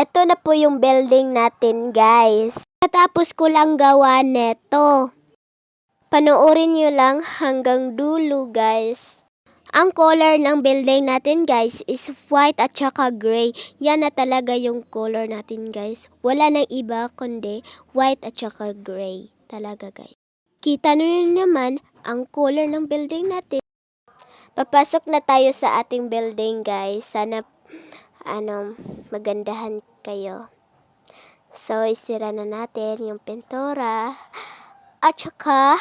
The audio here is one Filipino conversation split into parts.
Ito na po yung building natin, guys. Natapos ko lang gawa neto. Panoorin nyo lang hanggang dulo, guys. Ang color ng building natin, guys, is white at saka gray. Yan na talaga yung color natin, guys. Wala nang iba kundi white at saka gray. Talaga, guys. Kita nyo naman ang color ng building natin. Papasok na tayo sa ating building, guys. Sana magandahan kayo. So, isira na natin yung pintura. At saka,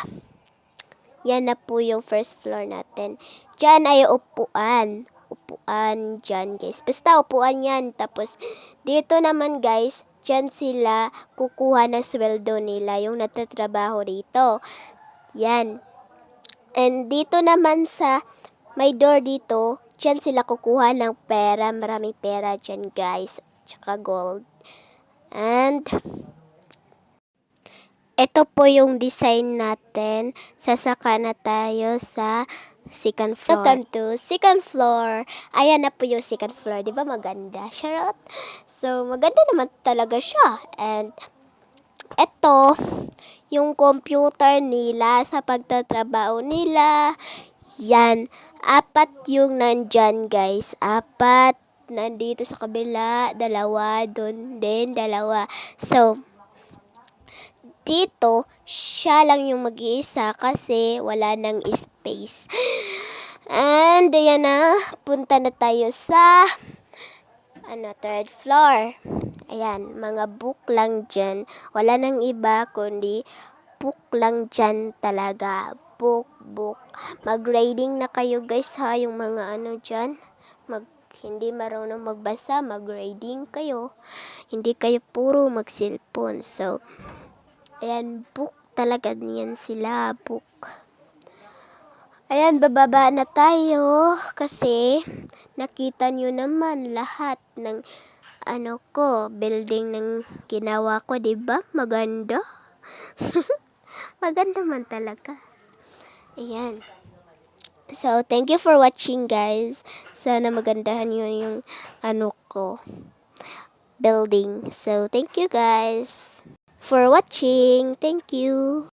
yan na po yung first floor natin. Diyan ay upuan. Upuan dyan, guys. Basta upuan yan. Tapos, dito naman, guys, dyan sila kukuha ng sweldo nila. Yung natatrabaho dito. Yan. And dito naman sa may door dito, dyan sila kukuha ng pera. Maraming pera dyan, guys. Tsaka gold. And ito po yung design natin. Sasaka na tayo sa second floor. Welcome to second floor. Ayan na po yung second floor. Di ba maganda? Charot. So, maganda naman talaga siya. And ito, yung computer nila sa pagtatrabaho nila. Yan. 4 yung nandyan, guys. 4. Nandito sa kabila, 2, doon din 2. So, dito, siya lang yung mag-iisa kasi wala nang space. And, ayan na, punta na tayo sa third floor. Ayan, mga book lang dyan. Wala nang iba, kundi book lang dyan talaga. Book. Mag-grading na kayo, guys, ha, yung mga dyan. Hindi marunong magbasa, mag-grading kayo. Hindi kayo puro mag-cellphone. So, ayan, book talaga niyan sila, book. Ayan, bababa na tayo kasi nakita nyo naman lahat ng building ng ginawa ko, diba? Maganda. Maganda man talaga. Ayan. So, thank you for watching, guys. Sana magandahan nyo yung building. So, thank you, guys, for watching. Thank you.